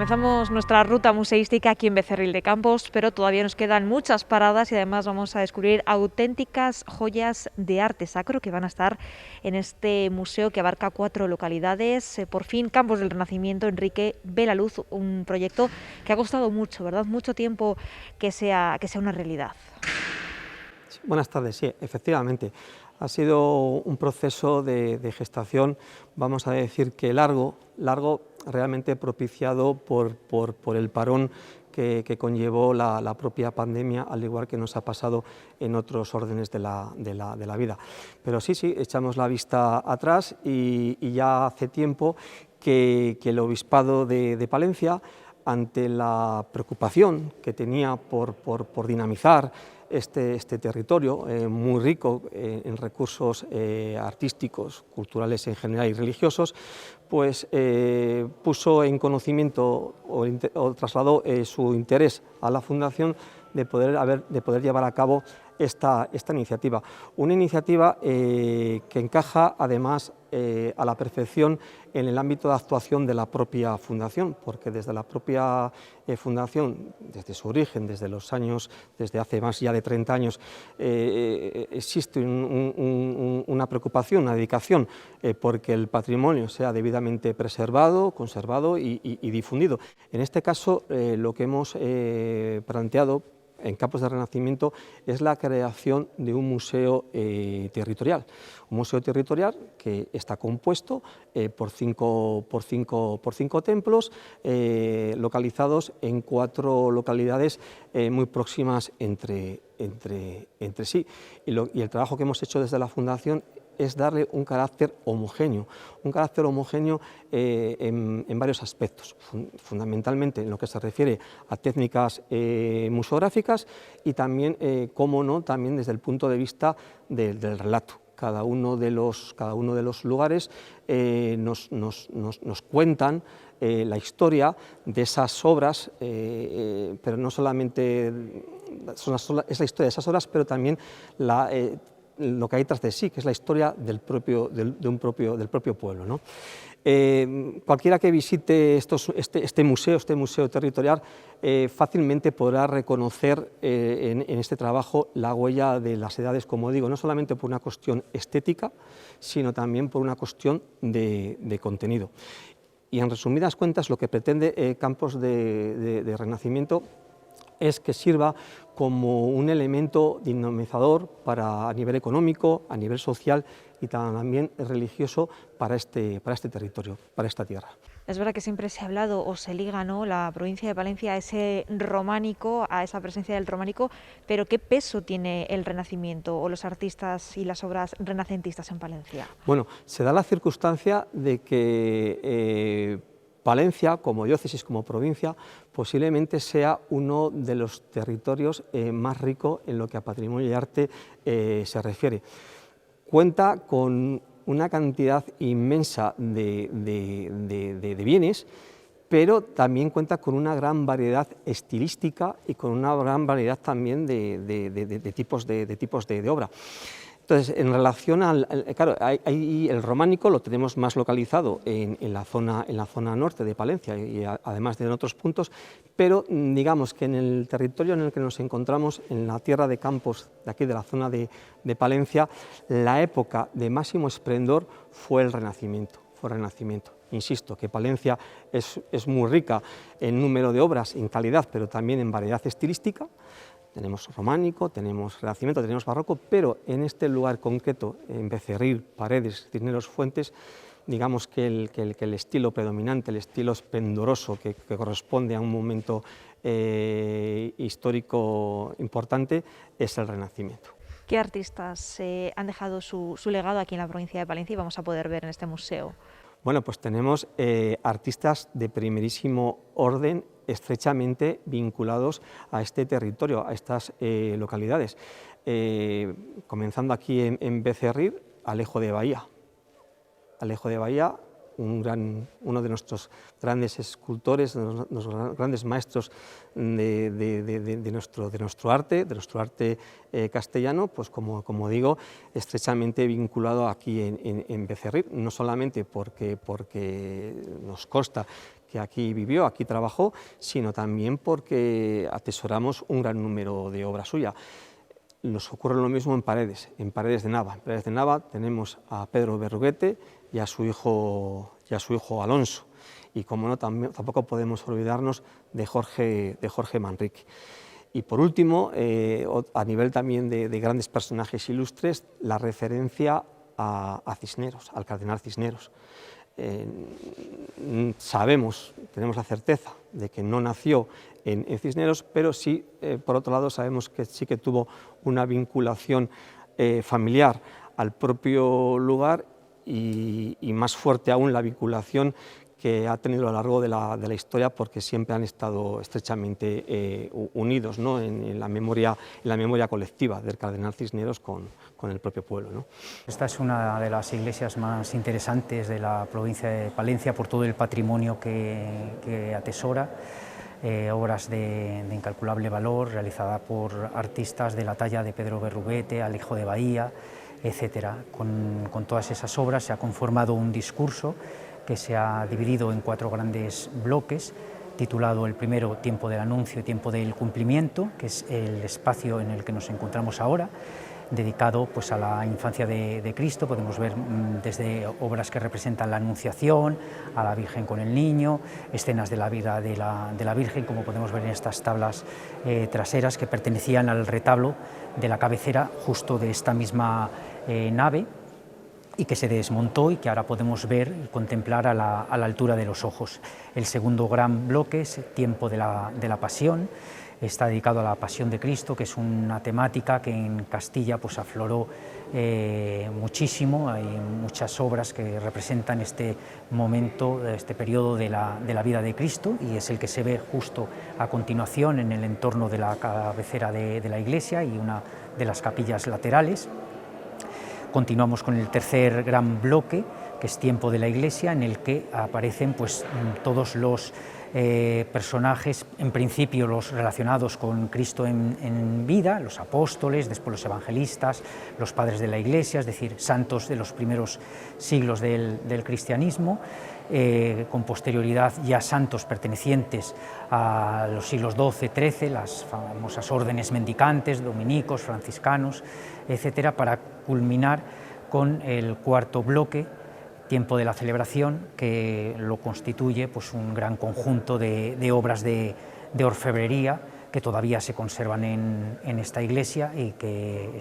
Comenzamos nuestra ruta museística aquí en Becerril de Campos, pero todavía nos quedan muchas paradas y además vamos a descubrir auténticas joyas de arte sacro que van a estar en este museo que abarca 4 localidades. Por fin, Campos del Renacimiento, Enrique, ve la luz, un proyecto que ha costado mucho, ¿verdad? Mucho tiempo que sea una realidad. Sí, buenas tardes, sí, efectivamente. Ha sido un proceso de gestación, vamos a decir que largo, realmente propiciado por el parón que conllevó la propia pandemia, al igual que nos ha pasado en otros órdenes de la vida. Pero sí, echamos la vista atrás y ya hace tiempo que el Obispado de Palencia, ante la preocupación que tenía por dinamizar este territorio muy rico en recursos artísticos, culturales en general y religiosos, pues puso en conocimiento o trasladó su interés a la Fundación de poder llevar a cabo esta iniciativa. Una iniciativa que encaja además a la perfección en el ámbito de actuación de la propia Fundación, porque desde la propia Fundación, desde su origen, desde hace más ya de 30 años, existe una preocupación, una dedicación porque el patrimonio sea debidamente preservado, conservado y difundido. En este caso, lo que hemos planteado en Campos del Renacimiento es la creación de un museo territorial. Un museo territorial que está compuesto por cinco templos localizados en 4 localidades muy próximas entre sí. Y el trabajo que hemos hecho desde la Fundación es darle un carácter homogéneo en varios aspectos, fundamentalmente en lo que se refiere a técnicas museográficas y también, cómo no, también desde el punto de vista del relato. Cada uno de los lugares nos cuentan la historia de esas obras, pero no solamente es la historia de esas obras, pero también lo que hay tras de sí, que es la historia del propio pueblo, ¿no? Cualquiera que visite este museo territorial fácilmente podrá reconocer en este trabajo la huella de las edades, como digo, no solamente por una cuestión estética, sino también por una cuestión de contenido. Y en resumidas cuentas, lo que pretende Campos de Renacimiento es que sirva como un elemento dinamizador a nivel económico, a nivel social y también religioso para este territorio, para esta tierra. Es verdad que siempre se ha hablado o se liga, ¿no?, la provincia de Palencia a ese románico, a esa presencia del románico, pero ¿qué peso tiene el Renacimiento o los artistas y las obras renacentistas en Palencia? Bueno, se da la circunstancia de que Palencia, como diócesis, como provincia, posiblemente sea uno de los territorios más ricos en lo que a patrimonio y arte se refiere. Cuenta con una cantidad inmensa de bienes, pero también cuenta con una gran variedad estilística y con una gran variedad también de tipos de obra. Entonces, en relación claro, el románico lo tenemos más localizado en la zona norte de Palencia y además de en otros puntos, pero digamos que en el territorio en el que nos encontramos, en la tierra de Campos, de aquí de la zona de Palencia, la época de máximo esplendor fue el Renacimiento. Insisto, que Palencia es muy rica en número de obras, en calidad, pero también en variedad estilística. Tenemos románico, tenemos renacimiento, tenemos barroco, pero en este lugar concreto, en Becerril, Paredes, Cisneros, Fuentes, digamos que el estilo predominante, el estilo esplendoroso que corresponde a un momento histórico importante, es el Renacimiento. ¿Qué artistas han dejado su legado aquí en la provincia de Palencia y vamos a poder ver en este museo? Bueno, pues tenemos artistas de primerísimo orden, estrechamente vinculados a este territorio, a estas localidades. Comenzando aquí en Becerril, Alejo de Bahía. Uno de nuestros grandes escultores, de los grandes maestros de nuestro arte castellano, pues como digo, estrechamente vinculado aquí en Becerril, no solamente porque nos consta porque aquí vivió, aquí trabajó, sino también porque atesoramos un gran número de obras suyas. Nos ocurre lo mismo en Paredes de Nava. En Paredes de Nava tenemos a Pedro Berruguete y a su hijo Alonso. Y como no, tampoco podemos olvidarnos de Jorge Manrique. Y por último, a nivel también de grandes personajes ilustres, la referencia a Cisneros, al cardenal Cisneros. Tenemos la certeza de que no nació en Cisneros, pero sí, por otro lado, sabemos que sí que tuvo una vinculación familiar al propio lugar y más fuerte aún la vinculación que ha tenido a lo largo de la historia, porque siempre han estado estrechamente unidos, ¿no?, en la memoria colectiva del cardenal Cisneros con el propio pueblo, ¿no? Esta es una de las iglesias más interesantes de la provincia de Palencia por todo el patrimonio que atesora, obras de incalculable valor, realizadas por artistas de la talla de Pedro Berruguete, Alejo de Bahía, etcétera. Con todas esas obras se ha conformado un discurso que se ha dividido en 4 grandes bloques, titulado el primero Tiempo del Anuncio y Tiempo del Cumplimiento, que es el espacio en el que nos encontramos ahora, dedicado pues a la infancia de Cristo. Podemos ver desde obras que representan la Anunciación, a la Virgen con el Niño, escenas de la vida de la Virgen, como podemos ver en estas tablas traseras que pertenecían al retablo de la cabecera justo de esta misma nave, y que se desmontó y que ahora podemos ver y contemplar a la altura de los ojos. El segundo gran bloque es Tiempo de la Pasión. Está dedicado a la Pasión de Cristo, que es una temática que en Castilla pues afloró muchísimo. Hay muchas obras que representan este momento, este periodo de la vida de Cristo, y es el que se ve justo a continuación en el entorno de la cabecera de la iglesia y una de las capillas laterales. Continuamos con el tercer gran bloque, que es Tiempo de la Iglesia, en el que aparecen pues todos los personajes, en principio los relacionados con Cristo en vida, los apóstoles, después los evangelistas, los padres de la Iglesia, es decir, santos de los primeros siglos del cristianismo, con posterioridad ya santos pertenecientes a los siglos XII, XIII, las famosas órdenes mendicantes, dominicos, franciscanos, etcétera, para culminar con el cuarto bloque, Tiempo de la Celebración, que lo constituye pues un gran conjunto de obras de orfebrería que todavía se conservan en esta iglesia y que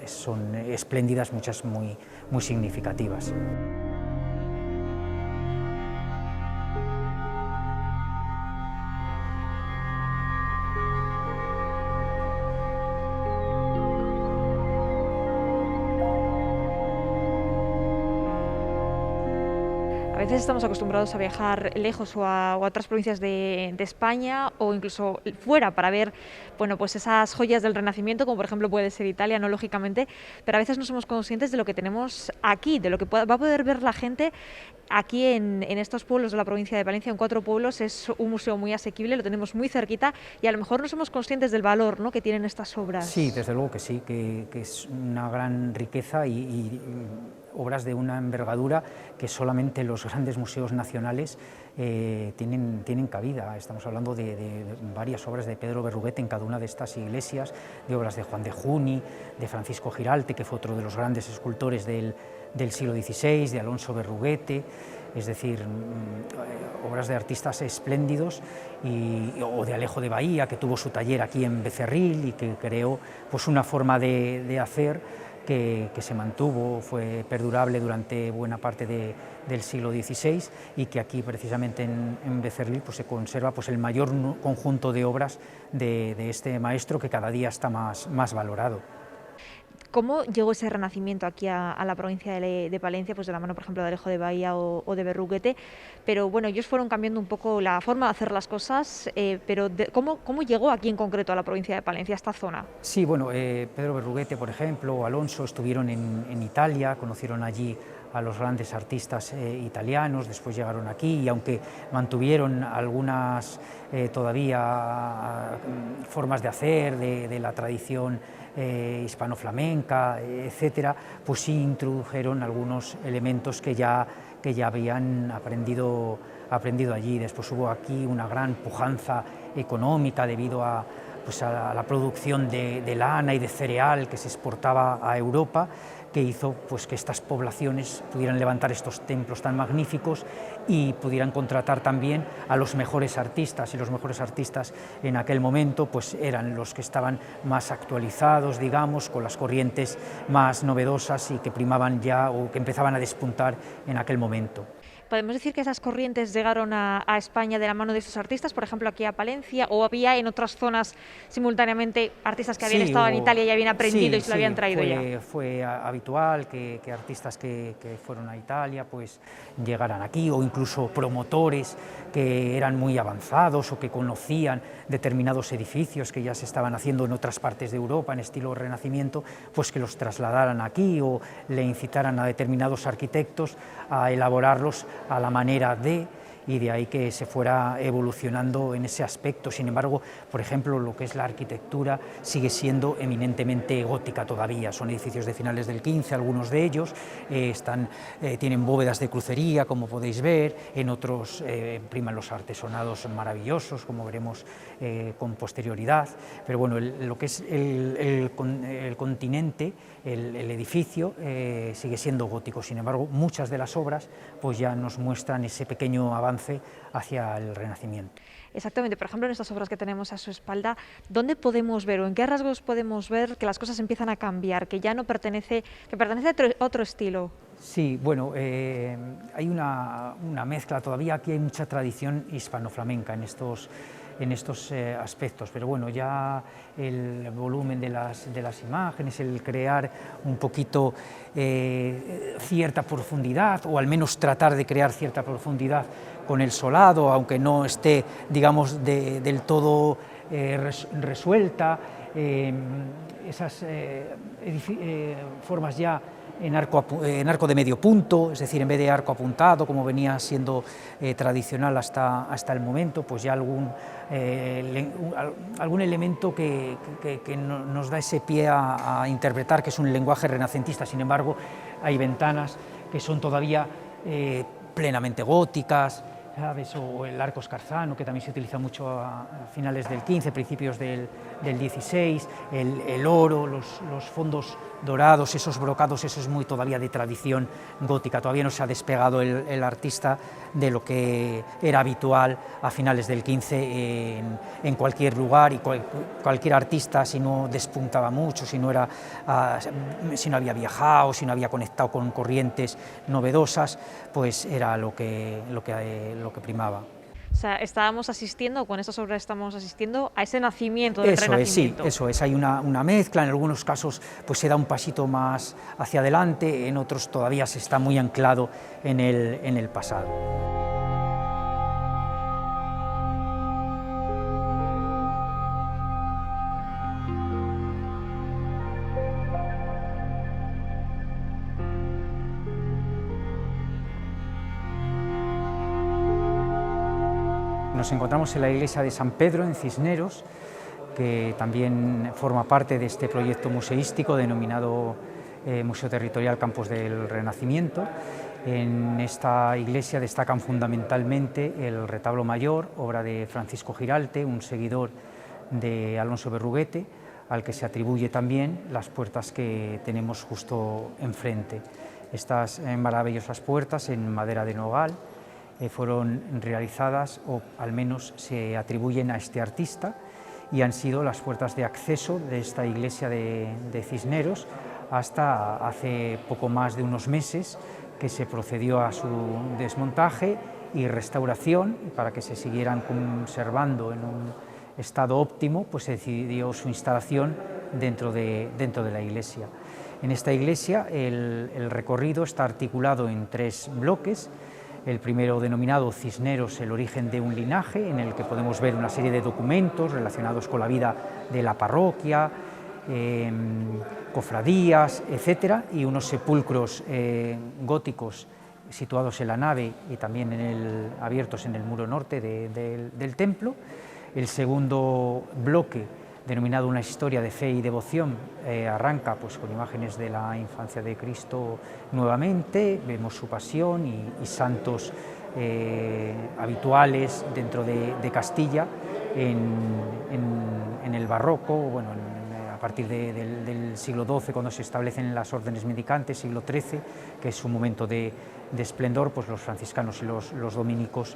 son espléndidas, muchas muy significativas. A veces estamos acostumbrados a viajar lejos o a otras provincias de España o incluso fuera para ver, bueno, pues esas joyas del Renacimiento, como por ejemplo puede ser Italia, no lógicamente, pero a veces no somos conscientes de lo que tenemos aquí, de lo que va a poder ver la gente aquí en estos pueblos de la provincia de Palencia, en 4 pueblos. Es un museo muy asequible, lo tenemos muy cerquita y a lo mejor no somos conscientes del valor, ¿no?, que tienen estas obras. Sí, desde luego que sí, que es una gran riqueza y obras de una envergadura que solamente los grandes museos nacionales tienen cabida. Estamos hablando de varias obras de Pedro Berruguete en cada una de estas iglesias, de obras de Juan de Juni, de Francisco Giralte, que fue otro de los grandes escultores del siglo XVI, de Alonso Berruguete, es decir, obras de artistas espléndidos, o de Alejo de Bahía, que tuvo su taller aquí en Becerril y que creó pues una forma de hacer que se mantuvo, fue perdurable durante buena parte del siglo XVI y que aquí precisamente en Becerril pues se conserva pues el mayor conjunto de obras de este maestro, que cada día está más valorado. ¿Cómo llegó ese renacimiento aquí a la provincia de Palencia, pues de la mano, por ejemplo, de Alejo de Bahía o de Berruguete? Pero bueno, ellos fueron cambiando un poco la forma de hacer las cosas, pero ¿cómo llegó aquí en concreto a la provincia de Palencia, a esta zona? Sí, bueno, Pedro Berruguete, por ejemplo, o Alonso estuvieron en Italia, conocieron allí a los grandes artistas italianos, después llegaron aquí y aunque mantuvieron algunas todavía formas de hacer de la tradición hispano-flamenca, etcétera, pues sí introdujeron algunos elementos que ya que ya habían aprendido allí. Después hubo aquí una gran pujanza económica debido a la producción de lana y de cereal que se exportaba a Europa, que hizo pues, que estas poblaciones pudieran levantar estos templos tan magníficos y pudieran contratar también a los mejores artistas, y los mejores artistas en aquel momento pues, eran los que estaban más actualizados, digamos, con las corrientes más novedosas y que primaban ya o que empezaban a despuntar en aquel momento. ¿Podemos decir que esas corrientes llegaron a España de la mano de estos artistas, por ejemplo aquí a Palencia, o había en otras zonas simultáneamente artistas que habían estado en Italia y habían aprendido y se lo habían traído ya? Fue habitual que artistas que fueron a Italia pues llegaran aquí, o incluso promotores que eran muy avanzados o que conocían determinados edificios que ya se estaban haciendo en otras partes de Europa en estilo Renacimiento, pues que los trasladaran aquí o le incitaran a determinados arquitectos a elaborarlos a la manera de, y de ahí que se fuera evolucionando en ese aspecto. Sin embargo, por ejemplo, lo que es la arquitectura sigue siendo eminentemente gótica todavía. Son edificios de finales del XV, algunos de ellos tienen bóvedas de crucería, como podéis ver, en otros priman los artesonados maravillosos, como veremos con posterioridad. Pero bueno, lo que es el continente, el edificio sigue siendo gótico. Sin embargo, muchas de las obras pues ya nos muestran ese pequeño avance hacia el Renacimiento. Exactamente, por ejemplo, en estas obras que tenemos a su espalda, ¿dónde podemos ver o en qué rasgos podemos ver que las cosas empiezan a cambiar, que ya no pertenece, que pertenece a otro estilo? Sí, bueno, hay una mezcla, todavía aquí hay mucha tradición hispano-flamenca en estos aspectos, pero bueno, ya el volumen de las imágenes, el crear un poquito cierta profundidad, o al menos tratar de crear cierta profundidad con el solado, aunque no esté, digamos, del todo resuelta, esas formas ya en arco de medio punto, es decir, en vez de arco apuntado, como venía siendo tradicional hasta el momento, pues ya algún elemento que nos da ese pie a interpretar que es un lenguaje renacentista. Sin embargo, hay ventanas que son todavía plenamente góticas, ¿sabes? O el arco escarzano, que también se utiliza mucho a finales del XV, principios del XVI, el oro, los fondos dorados, esos brocados, eso es muy todavía de tradición gótica. Todavía no se ha despegado el artista de lo que era habitual a finales del XV en cualquier lugar, y cualquier artista, si no despuntaba mucho, si no había viajado, si no había conectado con corrientes novedosas, pues era lo que primaba. O sea, estábamos asistiendo, con estas obras estamos asistiendo a ese nacimiento del Renacimiento. Sí, eso es, hay una mezcla, en algunos casos pues se da un pasito más hacia adelante, en otros todavía se está muy anclado en el pasado. Nos encontramos en la iglesia de San Pedro, en Cisneros, que también forma parte de este proyecto museístico denominado Museo Territorial Campos del Renacimiento. En esta iglesia destacan fundamentalmente el retablo mayor, obra de Francisco Giralte, un seguidor de Alonso Berruguete, al que se atribuye también las puertas que tenemos justo enfrente. Estas maravillosas puertas en madera de nogal fueron realizadas, o al menos se atribuyen a este artista, y han sido las puertas de acceso de esta iglesia de Cisneros hasta hace poco más de unos meses, que se procedió a su desmontaje y restauración, y para que se siguieran conservando en un estado óptimo, pues se decidió su instalación dentro de la iglesia. En esta iglesia el recorrido está articulado en 3 bloques. El primero, denominado Cisneros, el origen de un linaje, en el que podemos ver una serie de documentos relacionados con la vida de la parroquia, cofradías, etcétera, y unos sepulcros góticos situados en la nave y también abiertos en el muro norte del templo. El segundo bloque denominado Una historia de fe y devoción, arranca pues con imágenes de la infancia de Cristo nuevamente, vemos su pasión y santos habituales dentro de Castilla en el barroco, bueno, a partir del siglo XII, cuando se establecen las órdenes mendicantes, siglo XIII, que es un momento de esplendor, pues los franciscanos y los dominicos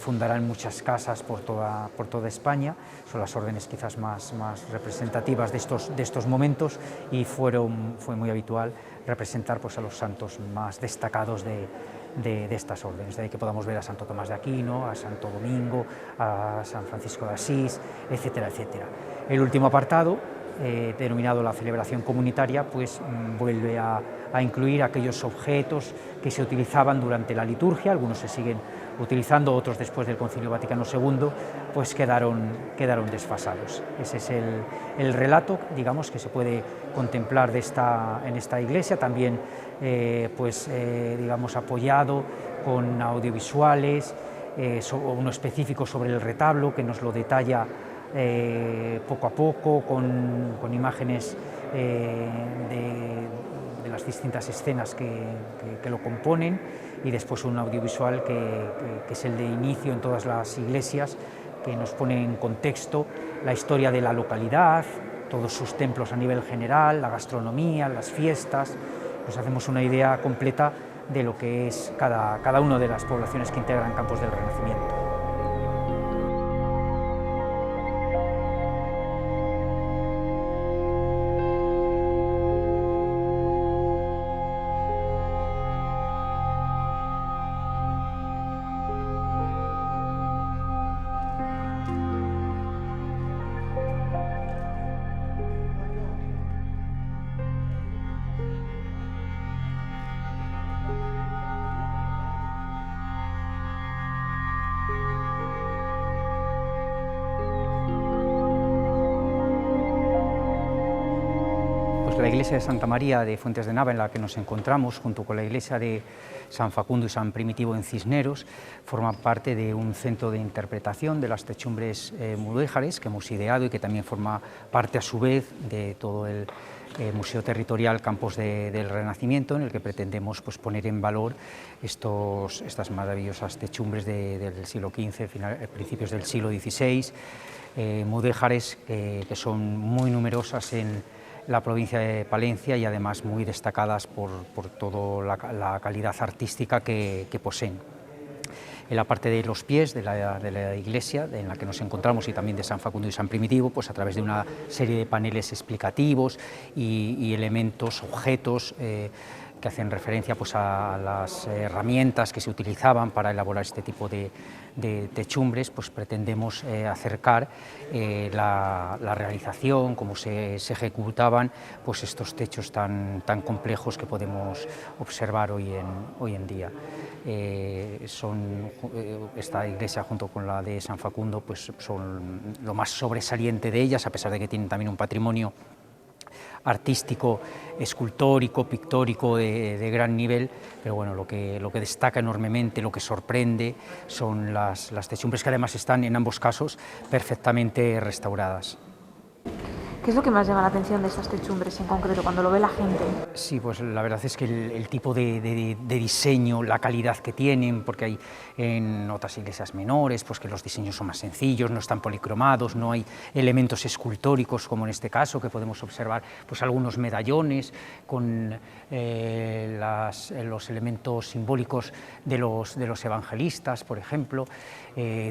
fundarán muchas casas por toda España. Son las órdenes quizás más representativas de estos momentos, y fue muy habitual representar pues a los santos más destacados de estas órdenes, de ahí que podamos ver a Santo Tomás de Aquino, a Santo Domingo, a San Francisco de Asís, etcétera, etcétera. El último apartado, denominado la celebración comunitaria, pues vuelve a incluir aquellos objetos que se utilizaban durante la liturgia, algunos se siguen utilizando, otros después del Concilio Vaticano II pues quedaron desfasados. Ese es el relato, digamos, que se puede contemplar en esta iglesia, también digamos apoyado con audiovisuales, uno específico sobre el retablo que nos lo detalla poco a poco, con imágenes de las distintas escenas que lo componen, y después un audiovisual que es el de inicio en todas las iglesias, que nos pone en contexto la historia de la localidad, todos sus templos a nivel general, la gastronomía, las fiestas. Nos hacemos una idea completa de lo que es cada una de las poblaciones que integran Campos del Renacimiento. La iglesia de Santa María de Fuentes de Nava, en la que nos encontramos, junto con la iglesia de San Facundo y San Primitivo en Cisneros, forma parte de un centro de interpretación de las techumbres mudéjares que hemos ideado, y que también forma parte a su vez de todo el Museo Territorial Campos del Renacimiento, en el que pretendemos pues, poner en valor estas maravillosas techumbres del siglo XV, principios del siglo XVI, mudéjares que son muy numerosas en la provincia de Palencia, y además muy destacadas por toda la calidad artística que poseen. En la parte de los pies de la iglesia en la que nos encontramos, y también de San Facundo y San Primitivo, pues a través de una serie de paneles explicativos y elementos, objetos que hacen referencia pues, a las herramientas que se utilizaban para elaborar este tipo de techumbres, pues pretendemos acercar la realización, cómo se ejecutaban pues, estos techos tan complejos que podemos observar hoy en día. Esta iglesia, junto con la de San Facundo, pues son lo más sobresaliente de ellas, a pesar de que tienen también un patrimonio artístico, escultórico, pictórico de gran nivel, pero bueno, lo que destaca enormemente, lo que sorprende, son las techumbres, que además están en ambos casos perfectamente restauradas. ¿Qué es lo que más llama la atención de estas techumbres en concreto, cuando lo ve la gente? Sí, pues la verdad es que el tipo de diseño, la calidad que tienen, porque hay en otras iglesias menores pues que los diseños son más sencillos, no están policromados, no hay elementos escultóricos como en este caso, que podemos observar pues algunos medallones con los elementos simbólicos de los evangelistas, por ejemplo,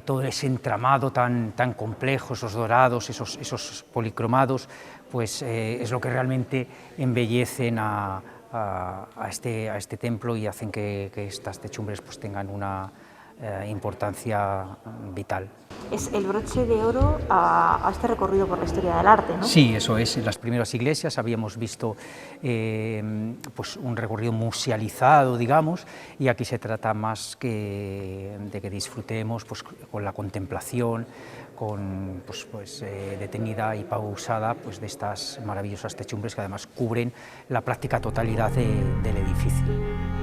todo ese entramado tan complejo, esos dorados, esos policromados, pues es lo que realmente embellecen a este templo, y hacen que estas techumbres pues tengan una importancia vital. Es el broche de oro a este recorrido por la historia del arte, ¿no? Sí, eso es. En las primeras iglesias habíamos visto pues un recorrido musealizado, digamos, y aquí se trata más de que disfrutemos pues, con la contemplación, detenida y pausada pues, de estas maravillosas techumbres, que además cubren la práctica totalidad del edificio.